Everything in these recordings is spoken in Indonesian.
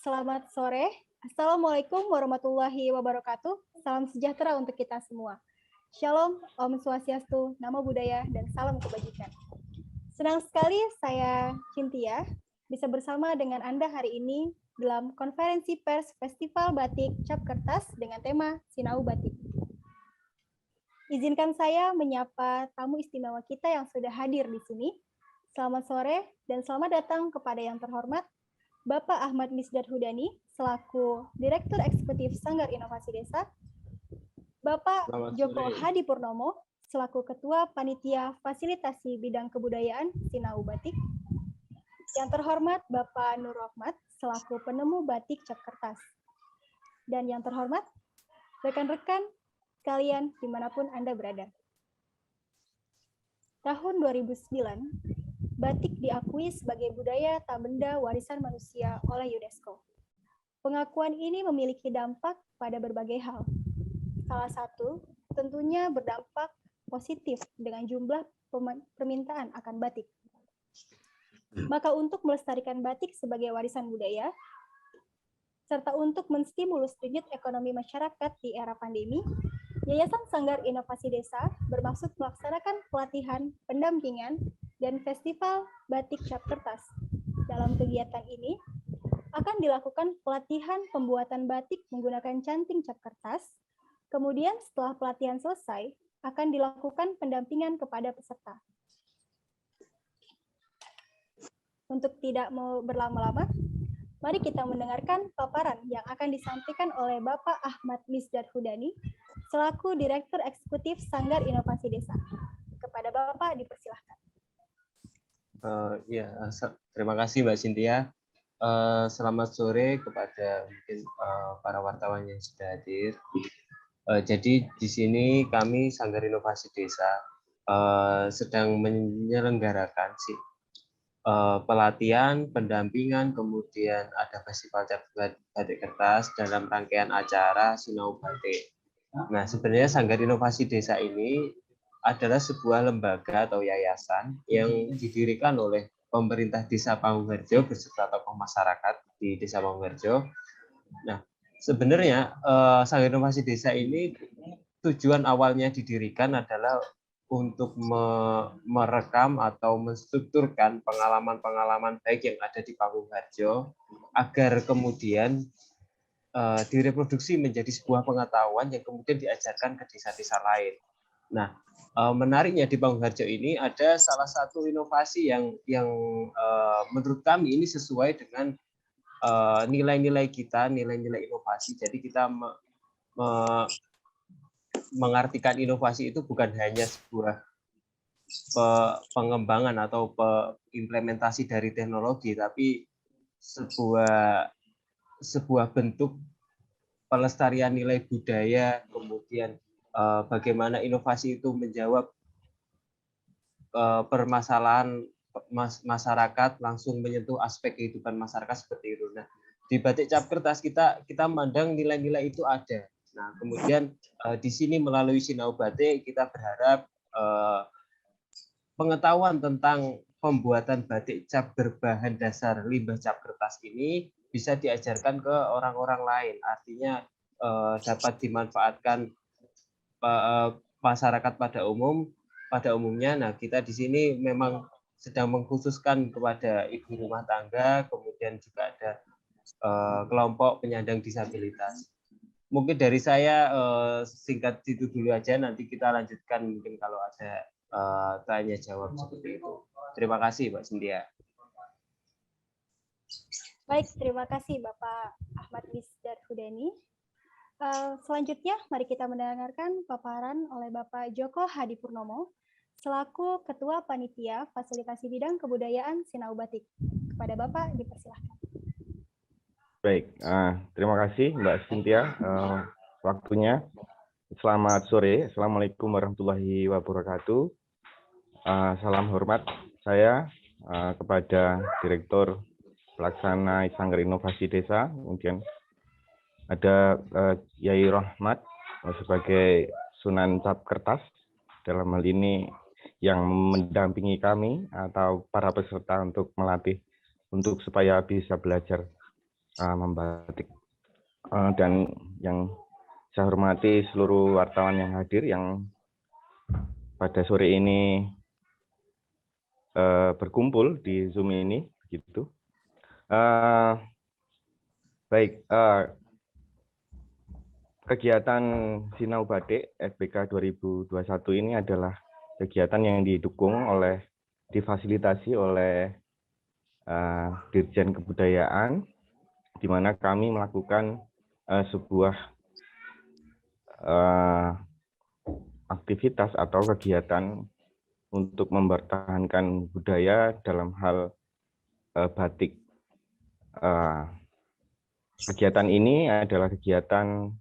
Selamat sore. Assalamualaikum warahmatullahi wabarakatuh. Salam sejahtera untuk kita semua. Shalom, Om Swastiastu, Namo Buddhaya, dan salam kebajikan. Senang sekali saya, Cynthia, bisa bersama dengan Anda hari ini dalam konferensi pers Festival Batik Cap Kertas dengan tema Sinau Batik. Izinkan saya menyapa tamu istimewa kita yang sudah hadir di sini. Selamat sore dan selamat datang kepada yang terhormat Bapak Ahmad Misdad Hudani, selaku Direktur Eksekutif Sanggar Inovasi Desa, Bapak Joko Hadi Purnomo, selaku Ketua Panitia Fasilitasi Bidang Kebudayaan Sinau Batik, yang terhormat Bapak Nur Rahmat, selaku Penemu Batik Cap Kertas, dan yang terhormat rekan-rekan sekalian dimanapun Anda berada. Tahun 2009, batik diakui sebagai budaya tak benda warisan manusia oleh UNESCO. Pengakuan ini memiliki dampak pada berbagai hal. Salah satu tentunya berdampak positif dengan jumlah permintaan akan batik. Maka untuk melestarikan batik sebagai warisan budaya, serta untuk menstimulus denyut ekonomi masyarakat di era pandemi, Yayasan Sanggar Inovasi Desa bermaksud melaksanakan pelatihan, pendampingan, dan festival batik cap kertas. Dalam kegiatan ini, akan dilakukan pelatihan pembuatan batik menggunakan canting cap kertas. Kemudian setelah pelatihan selesai, akan dilakukan pendampingan kepada peserta. Untuk tidak mau berlama-lama, mari kita mendengarkan paparan yang akan disampaikan oleh Bapak Ahmad Misdad Hudani, selaku Direktur Eksekutif Sanggar Inovasi Desa. Kepada Bapak dipersilahkan. Terima kasih Mbak Cynthia. Selamat sore kepada mungkin para wartawan yang sudah hadir. Jadi di sini kami Sanggar Inovasi Desa sedang menyelenggarakan pelatihan, pendampingan, kemudian ada festival cap batik kertas dalam rangkaian acara Sinau Batik. Nah, sebenarnya Sanggar Inovasi Desa ini adalah sebuah lembaga atau yayasan yang didirikan oleh pemerintah Desa Pamungharjo beserta tokoh masyarakat di Desa Pamungharjo. Nah, sebenarnya Sanggar Inovasi Desa ini tujuan awalnya didirikan adalah untuk merekam atau menstrukturkan pengalaman-pengalaman baik yang ada di Pamungharjo agar kemudian direproduksi menjadi sebuah pengetahuan yang kemudian diajarkan ke desa-desa lain. Nah, menariknya di Pamungharjo ini ada salah satu inovasi yang menurut kami ini sesuai dengan nilai-nilai kita, nilai-nilai inovasi. Jadi kita mengartikan inovasi itu bukan hanya sebuah pengembangan atau implementasi dari teknologi, tapi sebuah bentuk pelestarian nilai budaya, kemudian bagaimana inovasi itu menjawab permasalahan masyarakat, langsung menyentuh aspek kehidupan masyarakat seperti itu. Nah, di batik cap kertas kita memandang nilai-nilai itu ada. Nah, kemudian di sini melalui Sinau Batik kita berharap pengetahuan tentang pembuatan batik cap berbahan dasar limbah cap kertas ini bisa diajarkan ke orang-orang lain. Artinya dapat dimanfaatkan masyarakat pada umumnya. Nah, kita di sini memang sedang mengkhususkan kepada ibu rumah tangga, kemudian juga ada kelompok penyandang disabilitas. Mungkin dari saya singkat itu dulu aja, nanti kita lanjutkan mungkin kalau ada tanya jawab seperti itu. Terima kasih Mbak Cynthia. Baik, terima kasih Bapak Ahmad Misdad Hudani. Selanjutnya, mari kita mendengarkan paparan oleh Bapak Joko Hadi Purnomo, selaku Ketua Panitia Fasilitasi Bidang Kebudayaan Sinau Batik. Kepada Bapak dipersilahkan. Baik, terima kasih Mbak Cynthia waktunya. Selamat sore, Assalamualaikum warahmatullahi wabarakatuh. Salam hormat saya kepada Direktur Pelaksana Sanggar Inovasi Desa, kemudian ada Yai Rahmat sebagai Sunan Cap Kertas, dalam hal ini yang mendampingi kami atau para peserta untuk melatih untuk supaya bisa belajar membatik. Dan yang saya hormati seluruh wartawan yang hadir yang pada sore ini berkumpul di Zoom ini, begitu. Baik, kegiatan Sinau Batik SBK 2021 ini adalah kegiatan yang didukung oleh, difasilitasi oleh Dirjen Kebudayaan, di mana kami melakukan sebuah aktivitas atau kegiatan untuk mempertahankan budaya dalam hal batik. Kegiatan ini adalah kegiatan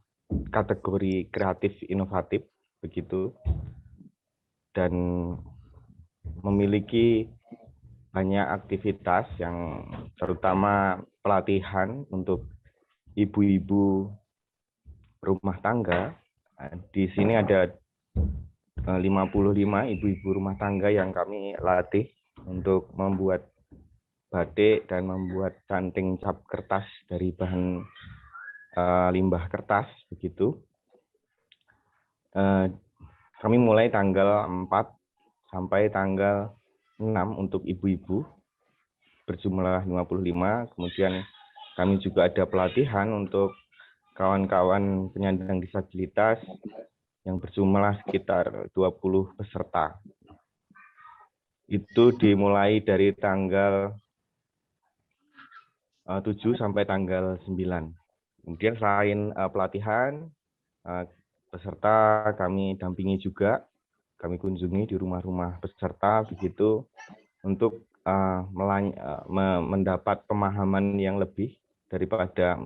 kategori kreatif inovatif, begitu, dan memiliki banyak aktivitas yang terutama pelatihan untuk ibu-ibu rumah tangga. Di sini ada 55 ibu-ibu rumah tangga yang kami latih untuk membuat batik dan membuat canting cap kertas dari bahan limbah kertas, begitu. Kami mulai tanggal 4 sampai tanggal 6 untuk ibu-ibu berjumlah 55. Kemudian kami juga ada pelatihan untuk kawan-kawan penyandang disabilitas yang berjumlah sekitar 20 peserta. Itu dimulai dari tanggal 7 sampai tanggal 9. Kemudian selain pelatihan, peserta kami dampingi juga, kami kunjungi di rumah-rumah peserta, begitu, untuk mendapat pemahaman yang lebih daripada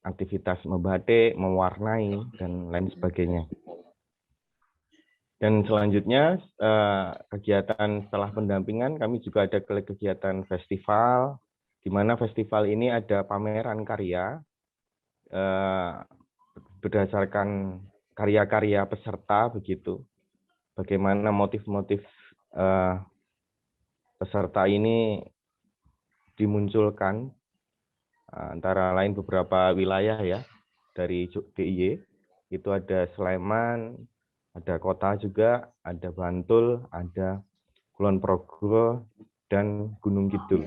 aktivitas membatik, mewarnai, dan lain sebagainya. Dan selanjutnya, kegiatan setelah pendampingan, kami juga ada kegiatan festival, di mana festival ini ada pameran karya berdasarkan karya-karya peserta, begitu. Bagaimana motif-motif peserta ini dimunculkan, antara lain beberapa wilayah ya dari DIY, itu ada Sleman, ada kota juga, ada Bantul, ada Kulon Progo, dan Gunung Kidul.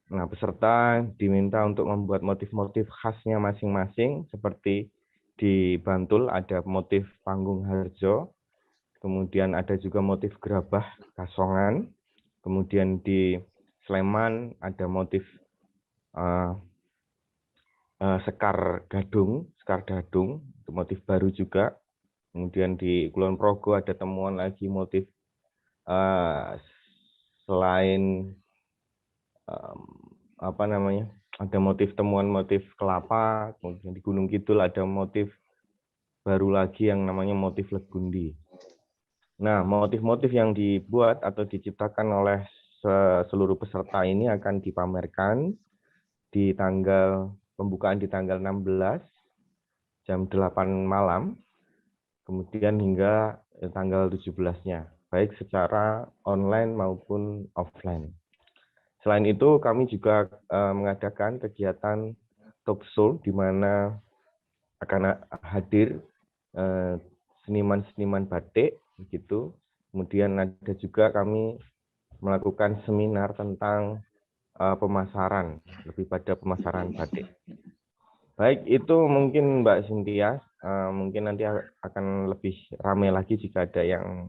Nah, peserta diminta untuk membuat motif-motif khasnya masing-masing, seperti di Bantul ada motif panggung harjo, kemudian ada juga motif gerabah kasongan, kemudian di Sleman ada motif sekar dadung, itu motif baru juga. Kemudian di Kulon Progo ada temuan lagi motif selain ada motif temuan motif kelapa. Kemudian di Gunung Kidul ada motif baru lagi yang namanya motif legundi. Nah, motif-motif yang dibuat atau diciptakan oleh seluruh peserta ini akan dipamerkan di pembukaan di tanggal 16 jam 8 malam, kemudian hingga tanggal 17-nya, baik secara online maupun offline. Selain itu, kami juga mengadakan kegiatan talk show, di mana akan hadir seniman-seniman batik, begitu. Kemudian ada juga kami melakukan seminar tentang pemasaran, lebih pada pemasaran batik. Baik, itu mungkin Mbak Cynthia. Mungkin nanti akan lebih ramai lagi jika ada yang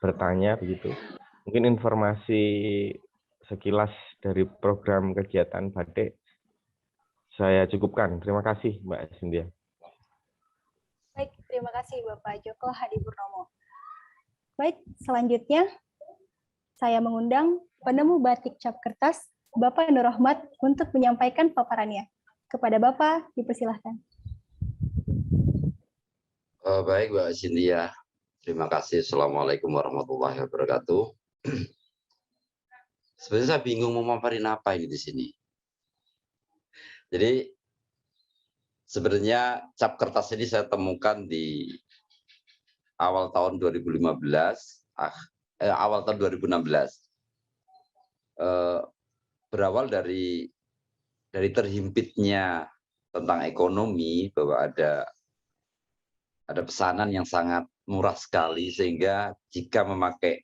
bertanya, begitu. Mungkin informasi sekilas dari program kegiatan batik saya cukupkan. Terima kasih, Mbak Cynthia. Baik, terima kasih Bapak Joko Hadi Purnomo. Baik, selanjutnya saya mengundang penemu batik cap kertas, Bapak Nur Rahmat, untuk menyampaikan paparannya. Kepada Bapak, dipersilahkan. Baik, Mbak Cynthia. Terima kasih. Assalamualaikum warahmatullahi wabarakatuh. Sebenarnya saya bingung mau memaparin apa ini di sini. Jadi sebenarnya cap kertas ini saya temukan di awal tahun 2015, awal tahun 2016. Berawal dari dari terhimpitnya tentang ekonomi, bahwa ada pesanan yang sangat murah sekali, sehingga jika memakai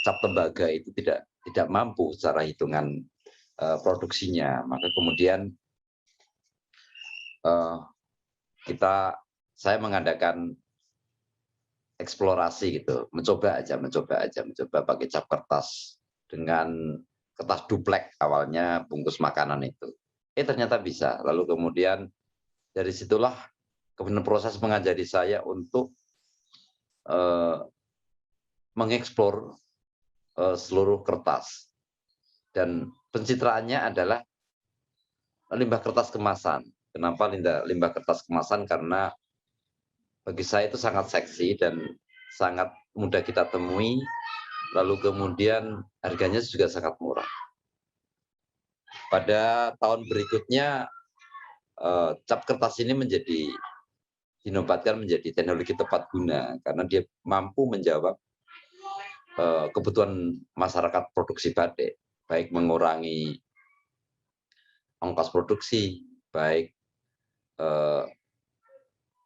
cap tembaga itu tidak mampu secara hitungan produksinya, maka kemudian saya mengadakan eksplorasi gitu, mencoba pakai cap kertas dengan kertas duplek awalnya bungkus makanan itu. Ternyata bisa. Lalu kemudian dari situlah kemudian proses mengajari saya untuk mengeksplor seluruh kertas. Dan pencitraannya adalah limbah kertas kemasan. Kenapa limbah kertas kemasan? Karena bagi saya itu sangat seksi dan sangat mudah kita temui, lalu kemudian harganya juga sangat murah. Pada tahun berikutnya, cap kertas ini dinobatkan menjadi teknologi tepat guna, karena dia mampu menjawab kebutuhan masyarakat produksi batik, baik mengurangi ongkos produksi, baik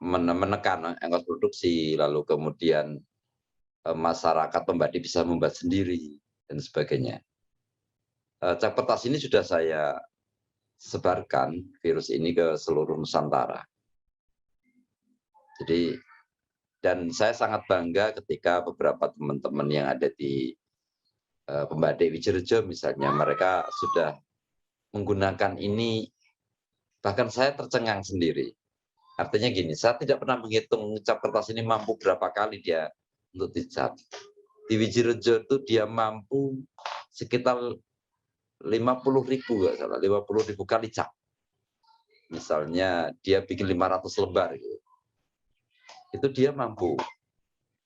menekan ongkos produksi, lalu kemudian masyarakat pembatik bisa membuat sendiri, dan sebagainya. Cap kertas ini sudah saya sebarkan virus ini ke seluruh Nusantara. Jadi, dan saya sangat bangga ketika beberapa teman-teman yang ada di pembatik Widjirejo misalnya, mereka sudah menggunakan ini, bahkan saya tercengang sendiri. Artinya gini, saya tidak pernah menghitung cap kertas ini mampu berapa kali dia untuk dicap. Di Widjirejo itu dia mampu sekitar 50.000 kali cap. Misalnya dia bikin 500 lembar gitu. Itu dia mampu.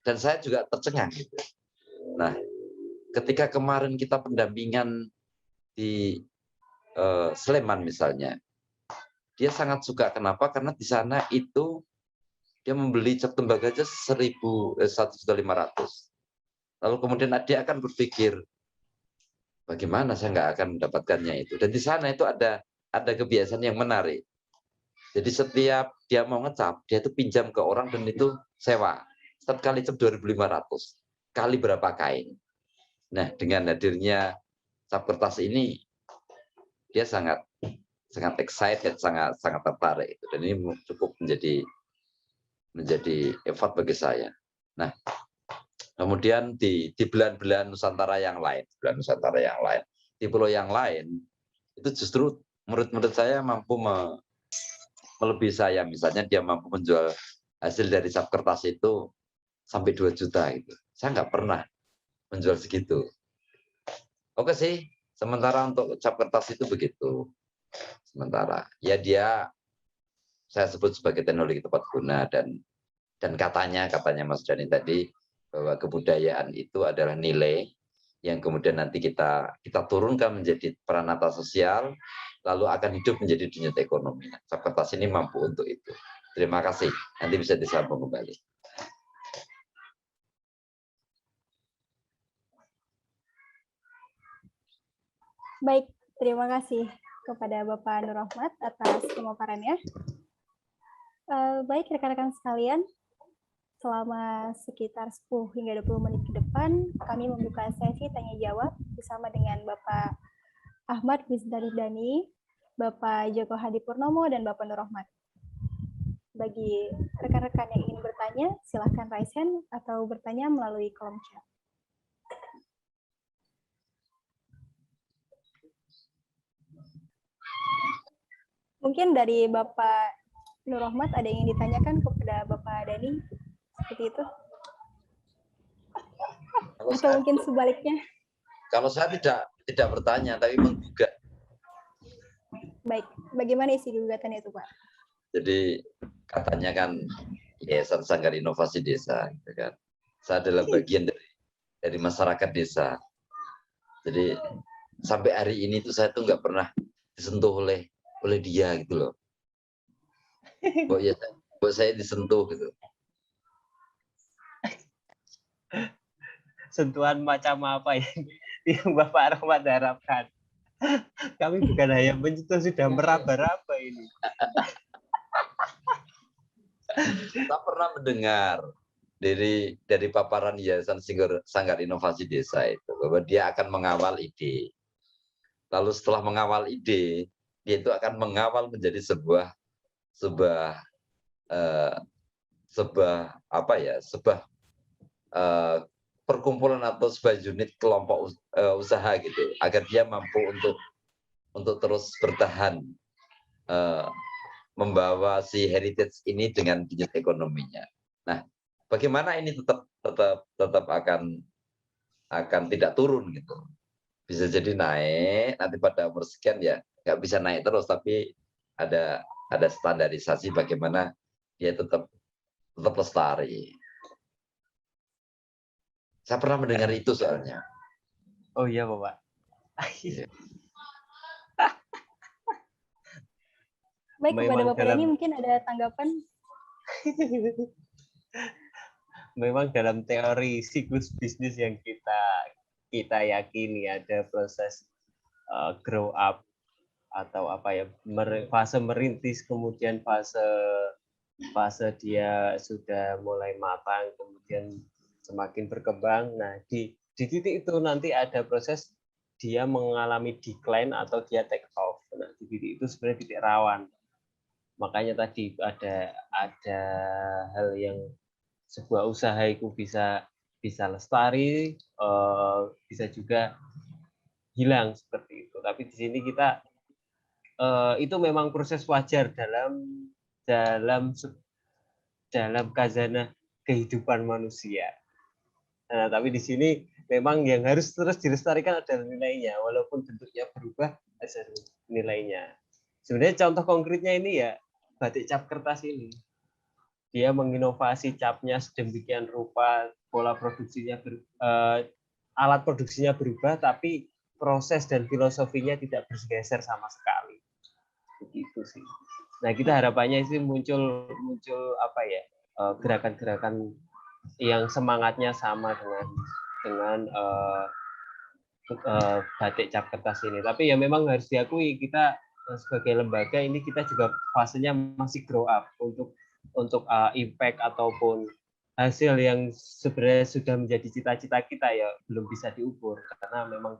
Dan saya juga tercengang gitu. Nah, ketika kemarin kita pendampingan di Sleman misalnya, dia sangat suka. Kenapa? Karena di sana itu dia membeli cap tembaga aja 1.500. Lalu kemudian dia akan berpikir, bagaimana saya nggak akan mendapatkannya itu. Dan di sana itu ada kebiasaan yang menarik. Jadi setiap dia mau ngecap, dia itu pinjam ke orang dan itu sewa. Setiap kali cap 2.500. Kali berapa kain. Nah, dengan hadirnya cap kertas ini, dia sangat excited, sangat tertarik. Dan ini cukup menjadi effort bagi saya. Nah, kemudian di belahan-belahan Nusantara yang lain, di pulau yang lain, itu justru murid-murid saya mampu melebihi saya. Misalnya dia mampu menjual hasil dari cap kertas itu sampai 2 juta gitu. Saya nggak pernah menjual segitu. Oke sih, sementara untuk cap kertas itu begitu. Sementara ya saya sebut sebagai teknologi tepat guna, dan katanya Mas Dhani tadi bahwa kebudayaan itu adalah nilai yang kemudian nanti kita turunkan menjadi peranata sosial, lalu akan hidup menjadi denyut ekonomi. Cap kertas ini mampu untuk itu. Terima kasih. Nanti bisa disambung kembali. Baik, terima kasih kepada Bapak Nur Rahmat atas pemaparannya. Baik rekan-rekan sekalian, selama sekitar 10 hingga 20 menit ke depan, kami membuka sesi tanya-jawab bersama dengan Bapak Ahmad Wisdardani, Bapak Joko Hadipurnomo, dan Bapak Nur Rahmat. Bagi rekan-rekan yang ingin bertanya, silahkan raise hand atau bertanya melalui kolom chat. Mungkin dari Bapak Nur Rahmat ada yang ingin ditanyakan kepada Bapak Dhani, seperti itu? Atau mungkin sebaliknya? Kalau saya tidak bertanya, tapi menggugat. Baik, bagaimana isi gugatan itu, Pak? Jadi katanya kan Yayasan Sanggar Inovasi Desa, gitu kan. Saya adalah bagian dari masyarakat desa. Jadi sampai hari ini tuh saya tuh nggak pernah disentuh oleh dia gitu loh. Buat saya disentuh gitu. Sentuhan macam apa yang Bapak Rahmat harapkan? Kami bukan hanya menyentuh, sudah meraba-raba ini. Kita pernah mendengar dari paparan Yayasan Sanggar Inovasi Desa itu bahwa dia akan mengawal ide. Lalu setelah mengawal ide, dia itu akan mengawal menjadi sebuah perkumpulan atau sebuah unit kelompok usaha gitu, agar dia mampu untuk terus bertahan membawa si heritage ini dengan digit ekonominya. Nah, bagaimana ini tetap akan tidak turun gitu. Bisa jadi naik, nanti pada umur sekian ya nggak bisa naik terus, tapi ada standarisasi bagaimana dia tetap lestari. Saya pernah mendengar itu soalnya. Oh iya, Bapak. Baik, kepada Memang Bapak Dhani mungkin ada tanggapan? Memang dalam teori siklus bisnis yang kita yakini ada proses grow up atau apa ya, fase merintis, kemudian fase dia sudah mulai matang, kemudian semakin berkembang. Nah, di titik itu nanti ada proses dia mengalami decline atau dia take off. Nah, di titik itu sebenarnya titik rawan. Makanya tadi ada hal yang sebuah usaha itu bisa lestari, bisa juga hilang seperti itu. Tapi di sini kita itu memang proses wajar dalam khazanah kehidupan manusia. Nah, tapi di sini memang yang harus terus dilestarikan adalah nilainya, walaupun bentuknya berubah ada nilainya. Sebenarnya contoh konkretnya ini ya batik cap kertas ini. Dia menginovasi capnya sedemikian rupa, pola produksinya alat produksinya berubah, tapi proses dan filosofinya tidak bergeser sama sekali. Begitu sih. Nah, kita harapannya sih muncul apa ya, gerakan-gerakan yang semangatnya sama dengan batik cap kertas ini. Tapi ya memang harus diakui, kita sebagai lembaga ini kita juga fasenya masih grow up untuk impact ataupun hasil yang sebenarnya sudah menjadi cita-cita kita ya belum bisa diukur karena memang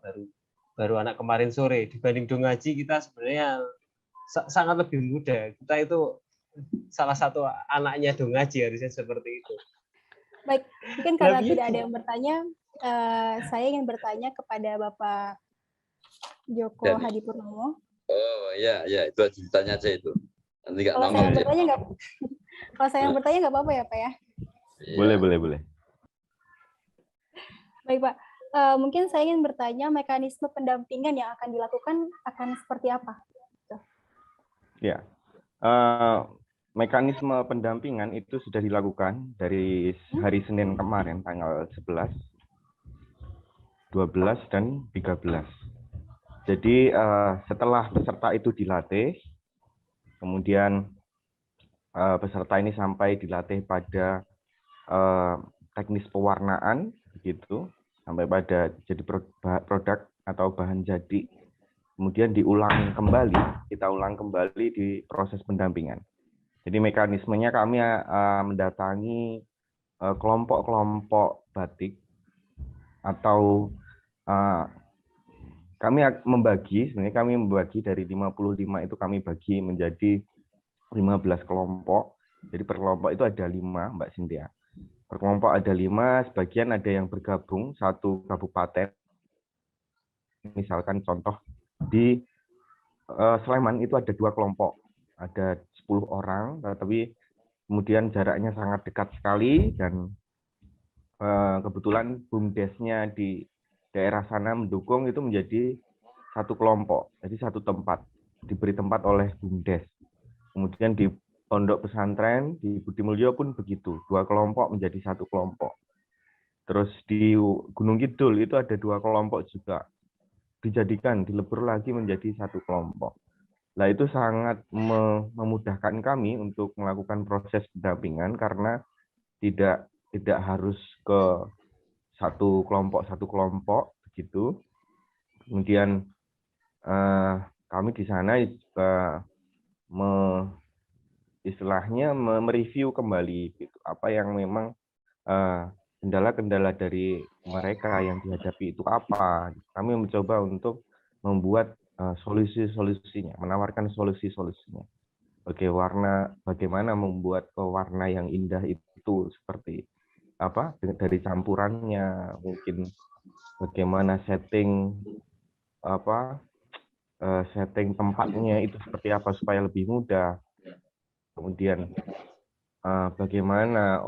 baru anak kemarin sore. Dibanding Dongaji kita sebenarnya sangat lebih muda. Kita itu salah satu anaknya Dongaji, harusnya seperti itu. Baik, mungkin karena tidak ada yang bertanya, saya ingin bertanya kepada Bapak Joko Hadipurnomo. Oh ya, itu ceritanya aja itu. Nanti nggak kalau saya bertanya nggak, kalau saya bertanya nggak apa-apa ya Pak ya? Boleh. Baik Pak, mungkin saya ingin bertanya mekanisme pendampingan yang akan dilakukan akan seperti apa? Ya, mekanisme pendampingan itu sudah dilakukan dari hari Senin kemarin tanggal 11, 12, dan 13. Jadi setelah peserta itu dilatih, kemudian peserta ini sampai dilatih pada teknis pewarnaan, begitu, sampai pada jadi produk atau bahan jadi. Kemudian kita ulang kembali di proses pendampingan. Jadi mekanismenya kami mendatangi kelompok-kelompok batik atau kami membagi dari 55 itu kami bagi menjadi 15 kelompok. Jadi per kelompok itu ada 5, Mbak Cynthia. Per kelompok ada 5, sebagian ada yang bergabung satu kabupaten. Misalkan contoh di Sleman itu ada 2 kelompok. Ada 10 orang, tapi kemudian jaraknya sangat dekat sekali dan kebetulan BUMDes-nya di daerah sana mendukung, itu menjadi satu kelompok, jadi satu tempat, diberi tempat oleh BUMDes. Kemudian di pondok pesantren di Budi Mulyo pun begitu, 2 kelompok menjadi satu kelompok. Terus di Gunung Kidul itu ada 2 kelompok juga, dilebur lagi menjadi satu kelompok. Nah, itu sangat memudahkan kami untuk melakukan proses pendampingan karena tidak harus ke satu kelompok begitu. Kemudian kami di sana juga istilahnya mereview kembali gitu, apa yang memang kendala-kendala dari mereka yang dihadapi itu apa. Kami mencoba untuk membuat solusi-solusinya, menawarkan solusi-solusinya. Bagaimana membuat warna yang indah itu seperti apa dari campurannya, mungkin bagaimana setting tempatnya itu seperti apa supaya lebih mudah. Kemudian bagaimana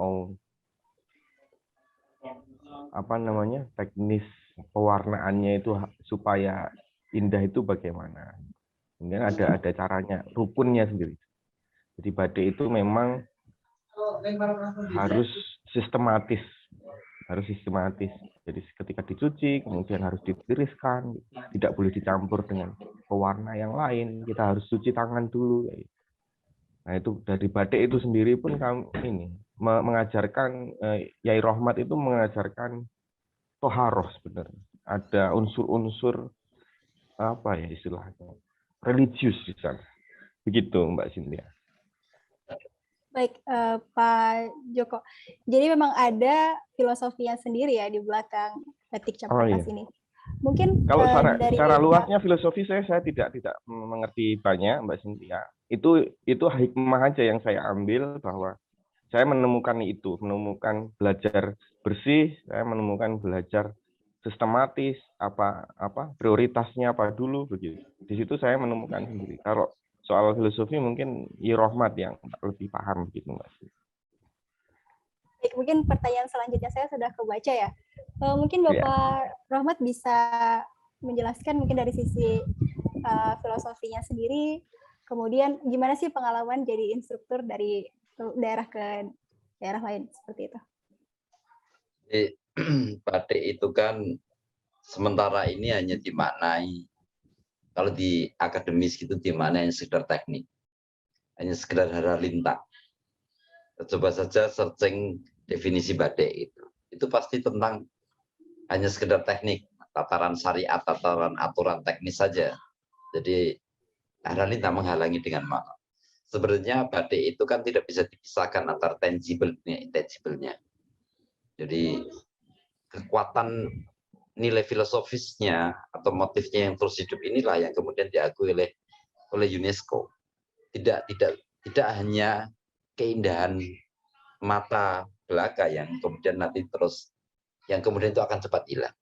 teknis pewarnaannya itu supaya indah itu bagaimana. Kemudian ada caranya, rukunnya sendiri. Jadi batik itu memang harus sistematis. Jadi ketika dicuci, kemudian harus ditiriskan, tidak boleh dicampur dengan pewarna yang lain. Kita harus cuci tangan dulu. Nah itu dari batik itu sendiri pun kami mengajarkan, Yai Rohmat itu mengajarkan toharoh sebenarnya. Ada unsur-unsur apa ya istilahnya, religius di sana. Begitu Mbak Cynthia. Baik, Pak Joko. Jadi memang ada filosofinya sendiri ya di belakang batik cap kertas ini. Mungkin kalau secara luasnya filosofi saya tidak mengerti banyak, Mbak Cynthia. Itu hikmah aja yang saya ambil, bahwa saya menemukan belajar bersih, saya menemukan belajar sistematis, prioritasnya apa dulu begitu. Di situ saya menemukan sendiri. Kalau soal filosofi mungkin Rohmat yang lebih paham gitu, Mbak. Mungkin pertanyaan selanjutnya saya sudah kebaca ya. Mungkin Bapak Rohmat bisa menjelaskan mungkin dari sisi filosofinya sendiri, kemudian gimana sih pengalaman jadi instruktur dari daerah ke daerah lain seperti itu. Jadi, batik itu kan sementara ini hanya dimaknai, kalau di akademis gitu dimaknai sekedar teknik, hanya sekedar haralinta. Coba saja searching definisi batik itu pasti tentang hanya sekedar teknik, tataran syariat, tataran aturan teknis saja. Jadi haralinta menghalangi dengan makna. Sebenarnya batik itu kan tidak bisa dipisahkan antara tangible-nya, intangible-nya. Jadi kekuatan nilai filosofisnya atau motifnya yang terus hidup inilah yang kemudian diakui oleh UNESCO. Tidak hanya keindahan mata belaka yang kemudian nanti terus, yang kemudian itu akan cepat hilang.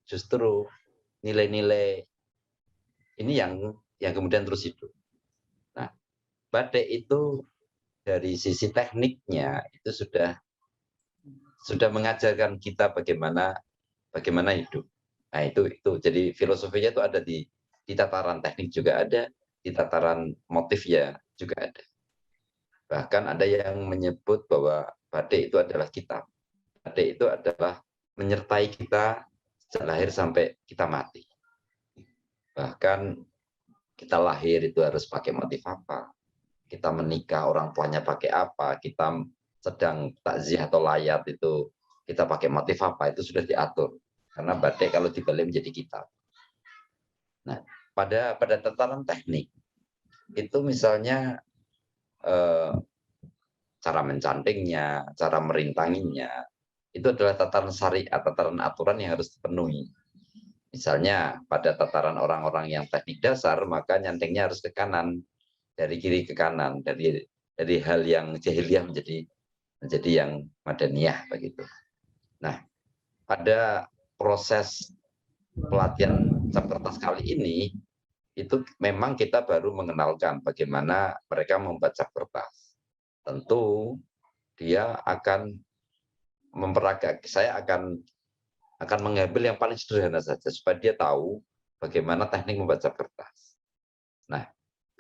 Justru nilai-nilai ini yang kemudian terus hidup. Nah, batik itu dari sisi tekniknya itu sudah mengajarkan kita bagaimana hidup. Nah, itu jadi filosofinya itu ada di tataran teknik juga ada, di tataran motif ya juga ada. Bahkan ada yang menyebut bahwa batik itu adalah kitab. Batik itu adalah menyertai kita sejak lahir sampai kita mati. Bahkan kita lahir itu harus pakai motif apa, kita menikah orang tuanya pakai apa, kita sedang takziah atau layat itu kita pakai motif apa, itu sudah diatur. Karena batik kalau dibalik menjadi kitab. Nah, pada tataran teknik itu misalnya cara mencantingnya, cara merintanginya, itu adalah tataran syariat, tataran aturan yang harus dipenuhi. Misalnya pada tataran orang-orang yang teknik dasar, maka nyantingnya harus ke kanan, dari kiri ke kanan, dari hal yang jahiliyah menjadi yang madaniyah begitu. Nah, pada proses pelatihan cap kertas kali ini itu memang kita baru mengenalkan bagaimana mereka membuat cap kertas. Tentu dia akan saya akan mengambil yang paling sederhana saja supaya dia tahu bagaimana teknik membuat cap kertas. Nah,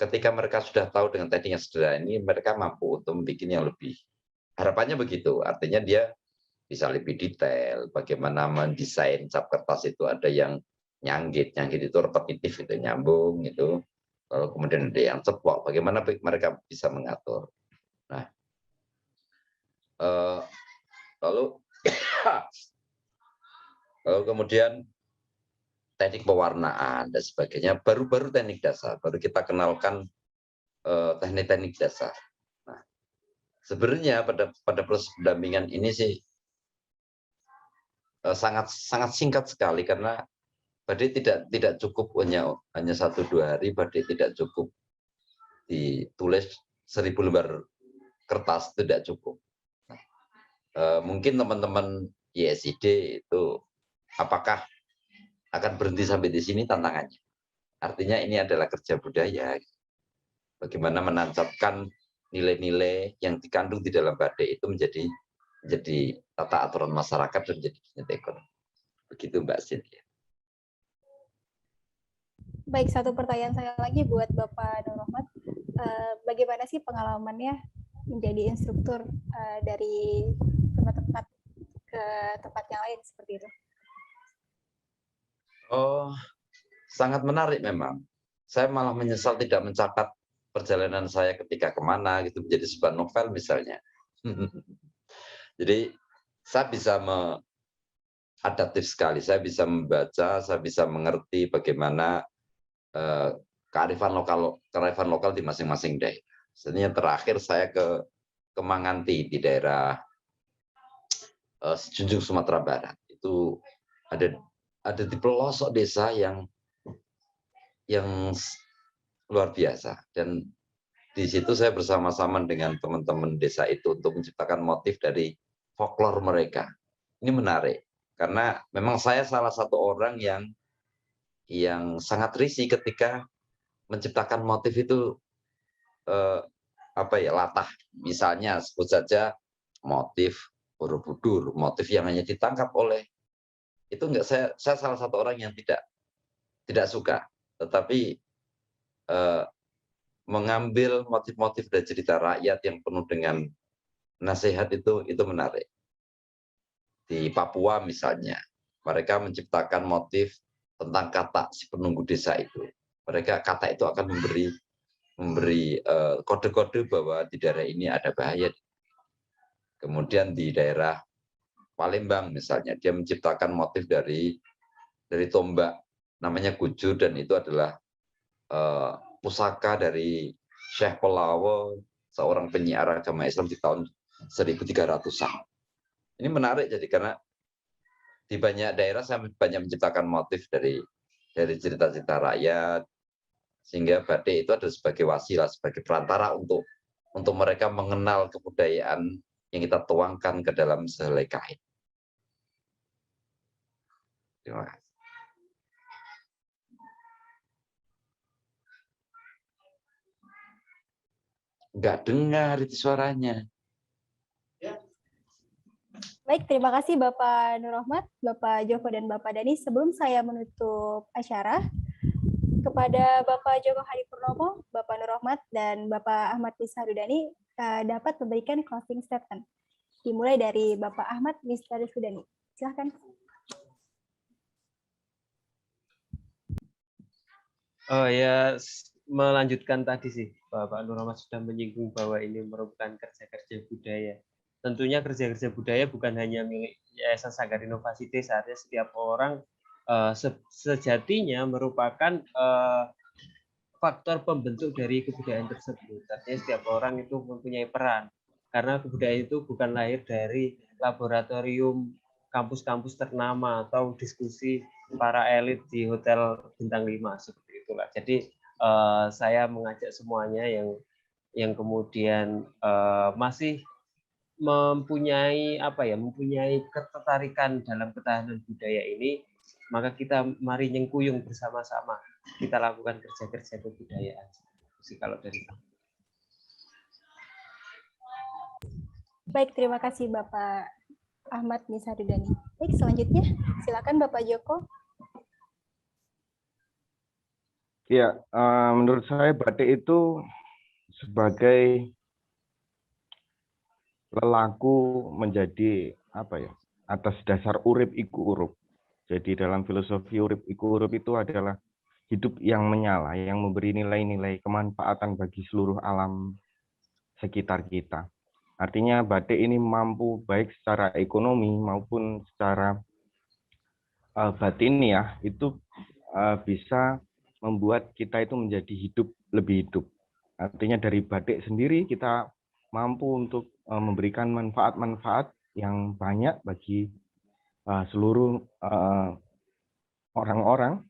ketika mereka sudah tahu dengan teknik yang sederhana ini, mereka mampu untuk membuat yang lebih. Harapannya begitu, artinya dia bisa lebih detail, bagaimana mendesain cap kertas itu, ada yang nyangkit itu repetitif, itu nyambung, itu lalu kemudian ada yang ceplok, bagaimana mereka bisa mengatur. Nah, lalu kemudian teknik pewarnaan dan sebagainya, baru-baru teknik dasar, baru kita kenalkan teknik-teknik dasar. Nah, sebenarnya pada proses pendampingan ini sih sangat singkat sekali, karena Badai tidak cukup hanya 1-2 hari, Badai tidak cukup ditulis 1000 lembar kertas, tidak cukup. Mungkin teman-teman YSID itu apakah akan berhenti sampai di sini, tantangannya. Artinya ini adalah kerja budaya. Bagaimana menancapkan nilai-nilai yang dikandung di dalam Badai itu menjadi tata aturan masyarakat dan menjadi desain ekonomi. Begitu Mbak Cynthia. Baik, satu pertanyaan saya lagi buat Bapak Nur Rahmat. Bagaimana sih pengalamannya menjadi instruktur dari tempat-tempat ke tempat yang lain seperti itu? Oh, sangat menarik memang. Saya malah menyesal tidak mencatat perjalanan saya ketika kemana, gitu, menjadi sebuah novel misalnya. Jadi saya bisa adaptif sekali, saya bisa membaca, saya bisa mengerti bagaimana kearifan lokal di masing-masing daerah. Sebenarnya terakhir saya ke Manganti di daerah Junjung Sumatera Barat. Itu ada di pelosok desa yang luar biasa, dan di situ saya bersama-sama dengan teman-teman desa itu untuk menciptakan motif dari folklore mereka. Ini menarik karena memang saya salah satu orang yang sangat risih ketika menciptakan motif itu latah. Misalnya sebut saja motif Borobudur, motif yang hanya ditangkap oleh itu enggak, saya salah satu orang yang tidak suka, tetapi mengambil motif-motif dari cerita rakyat yang penuh dengan nasihat itu menarik. Di Papua misalnya, mereka menciptakan motif tentang kata si penunggu desa itu. Kata itu akan memberi kode-kode bahwa di daerah ini ada bahaya. Kemudian di daerah Palembang misalnya, dia menciptakan motif dari tombak namanya Gujur, dan itu adalah pusaka dari Syekh Pelawa, seorang penyiar agama Islam di tahun 1300-an. Ini menarik jadi karena di banyak daerah saya banyak menciptakan motif dari cerita-cerita rakyat, sehingga Badai itu ada sebagai wasilah, sebagai perantara untuk mereka mengenal kebudayaan yang kita tuangkan ke dalam sehelai kain. Terima kasih. Nggak dengar itu suaranya. Baik, terima kasih Bapak Nur Rahmat, Bapak Joko, dan Bapak Dhani. Sebelum saya menutup acara, kepada Bapak Joko Hadipurnomo, Bapak Nur Rahmat, dan Bapak Ahmad Misarudani dapat memberikan closing statement. Dimulai dari Bapak Ahmad Misarudani. Silakan. Oh ya, melanjutkan tadi sih, Bapak Nur Rahmat sudah menyinggung bahwa ini merupakan kerja-kerja budaya. Tentunya kerja-kerja budaya bukan hanya milik Yayasan Sanggar Inovasi Desa, artinya setiap orang sejatinya merupakan faktor pembentuk dari kebudayaan tersebut. Artinya setiap orang itu mempunyai peran, karena kebudayaan itu bukan lahir dari laboratorium kampus-kampus ternama atau diskusi para elit di hotel bintang 5 seperti itulah. Jadi saya mengajak semuanya yang kemudian masih mempunyai ketertarikan dalam ketahanan budaya ini, maka kita mari nyengkuyung bersama-sama, kita lakukan kerja-kerja kebudayaan. Kalau dari saya. Baik, terima kasih Bapak Ahmad Misarudani. Baik, selanjutnya silakan Bapak Joko. Ya, menurut saya batik itu sebagai lelaku menjadi atas dasar urip iku urup. Jadi dalam filosofi urip iku urup itu adalah hidup yang menyala, yang memberi nilai-nilai kemanfaatan bagi seluruh alam sekitar kita. Artinya batik ini mampu baik secara ekonomi maupun secara batin ya, itu bisa membuat kita itu menjadi lebih hidup. Artinya dari batik sendiri kita mampu untuk memberikan manfaat-manfaat yang banyak bagi seluruh orang-orang,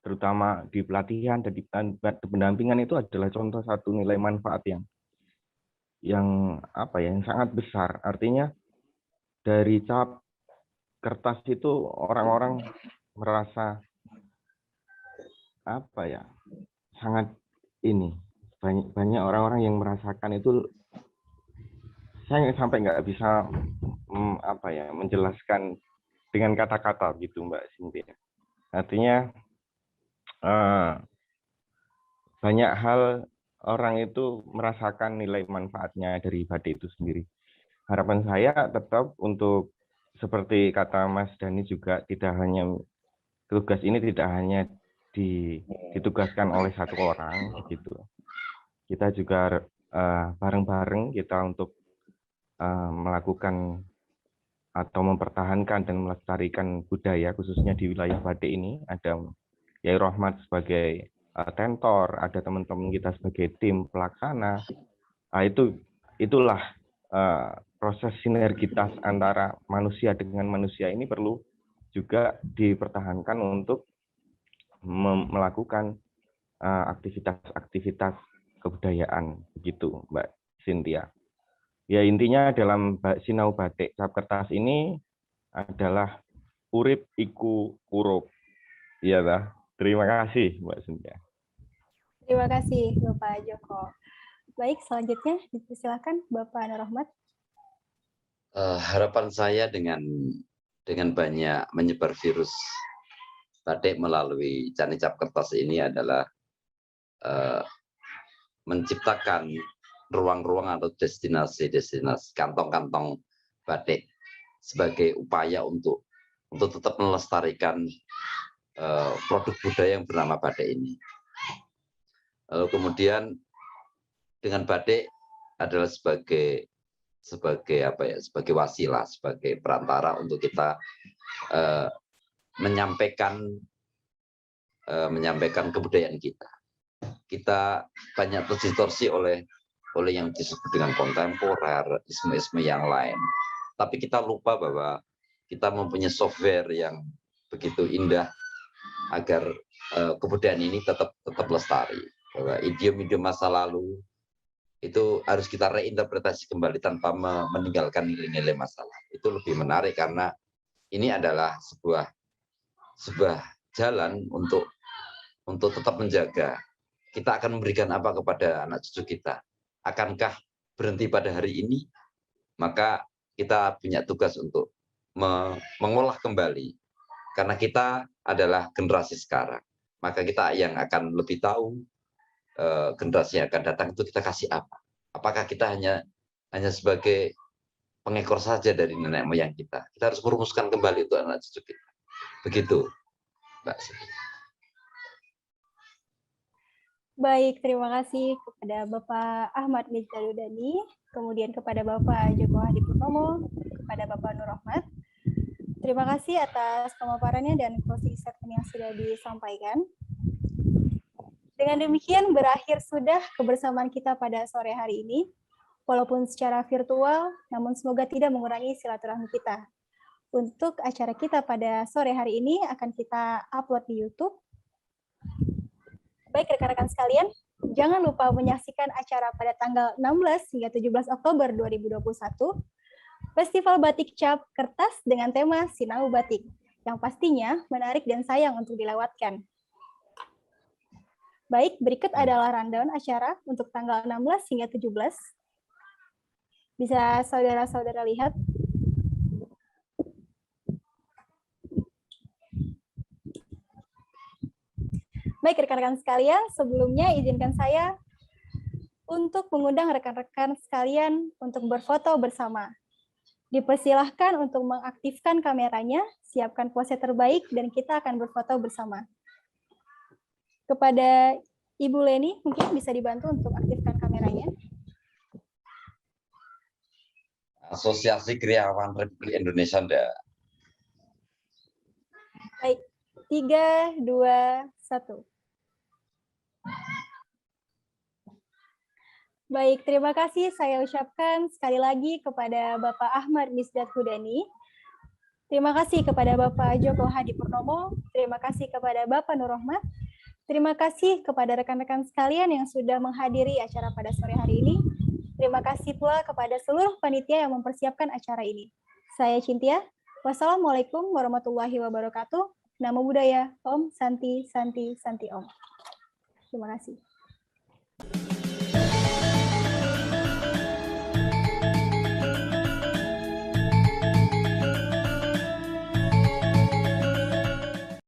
terutama di pelatihan dan di pendampingan. Itu adalah contoh satu nilai manfaat yang sangat besar. Artinya dari cap kertas itu orang-orang merasa sangat banyak orang-orang yang merasakan itu. Saya sampai nggak bisa menjelaskan dengan kata-kata gitu, Mbak Cynthia. Artinya banyak hal orang itu merasakan nilai manfaatnya dari batik itu sendiri. Harapan saya tetap untuk seperti kata Mas Dhani juga, tugas ini tidak hanya ditugaskan oleh satu orang begitu. Kita juga bareng-bareng kita untuk melakukan atau mempertahankan dan melestarikan budaya khususnya di wilayah batik ini. Ada Yai Rohmat sebagai tentor, ada teman-teman kita sebagai tim pelaksana. Itulah proses sinergitas antara manusia dengan manusia ini perlu juga dipertahankan untuk melakukan aktivitas-aktivitas kebudayaan begitu, Mbak Cynthia. Ya, intinya dalam sinau batik cap kertas ini adalah urip iku urup. Iya, dah. Terima kasih, Mbak Cynthia. Terima kasih, Bapak Joko. Baik, selanjutnya dipersilakan Bapak Nur Rahmat. Harapan saya dengan banyak menyebar virus batik melalui Cani Cap Kertas ini adalah menciptakan ruang-ruang atau destinasi-destinasi kantong-kantong batik sebagai upaya untuk tetap melestarikan produk budaya yang bernama batik ini. Lalu kemudian dengan batik adalah sebagai wasilah, sebagai perantara untuk kita menyampaikan kebudayaan kita. Kita banyak terdistorsi oleh yang disebut dengan kontemporer, isme-isme yang lain. Tapi kita lupa bahwa kita mempunyai software yang begitu indah agar kebudayaan ini tetap lestari. Bahwa idiom-idiom masa lalu itu harus kita reinterpretasi kembali tanpa meninggalkan nilai-nilai masa lalu. Itu lebih menarik karena ini adalah sebuah jalan untuk tetap menjaga. Kita akan memberikan apa kepada anak cucu kita? Akankah berhenti pada hari ini? Maka kita punya tugas untuk mengolah kembali. Karena kita adalah generasi sekarang. Maka kita yang akan lebih tahu generasi yang akan datang itu kita kasih apa? Apakah kita hanya sebagai pengekor saja dari nenek moyang kita? Kita harus merumuskan kembali untuk anak cucu kita. Begitu, Mbak Siti. Baik, terima kasih kepada Bapak Ahmad Mirzaludani, kemudian kepada Bapak Joko Hadipurnomo, kepada Bapak Nur Rahmat. Terima kasih atas pemaparannya dan closing statement yang sudah disampaikan. Dengan demikian berakhir sudah kebersamaan kita pada sore hari ini. Walaupun secara virtual, namun semoga tidak mengurangi silaturahmi kita. Untuk acara kita pada sore hari ini akan kita upload di YouTube. Baik rekan-rekan sekalian, jangan lupa menyaksikan acara pada tanggal 16 hingga 17 Oktober 2021, Festival Batik Cap Kertas dengan tema Sinau Batik, yang pastinya menarik dan sayang untuk dilewatkan. Baik, berikut adalah rundown acara untuk tanggal 16 hingga 17. Bisa saudara-saudara lihat. Baik, rekan-rekan sekalian, sebelumnya izinkan saya untuk mengundang rekan-rekan sekalian untuk berfoto bersama. Dipersilahkan untuk mengaktifkan kameranya, siapkan pose terbaik, dan kita akan berfoto bersama. Kepada Ibu Leni, mungkin bisa dibantu untuk aktifkan kameranya. Asosiasi Kriawan Republik Indonesia. 3, 2, 1. Baik, terima kasih saya ucapkan sekali lagi kepada Bapak Ahmad Misdat Hudani. Terima kasih kepada Bapak Joko Hadi Purnomo. Terima kasih kepada Bapak Nur Rahmat. Terima kasih kepada rekan-rekan sekalian yang sudah menghadiri acara pada sore hari ini. Terima kasih pula kepada seluruh panitia yang mempersiapkan acara ini. Saya Cynthia. Wassalamualaikum warahmatullahi wabarakatuh. Namo Buddhaya. Om Santi Santi Santi Om. Terima kasih.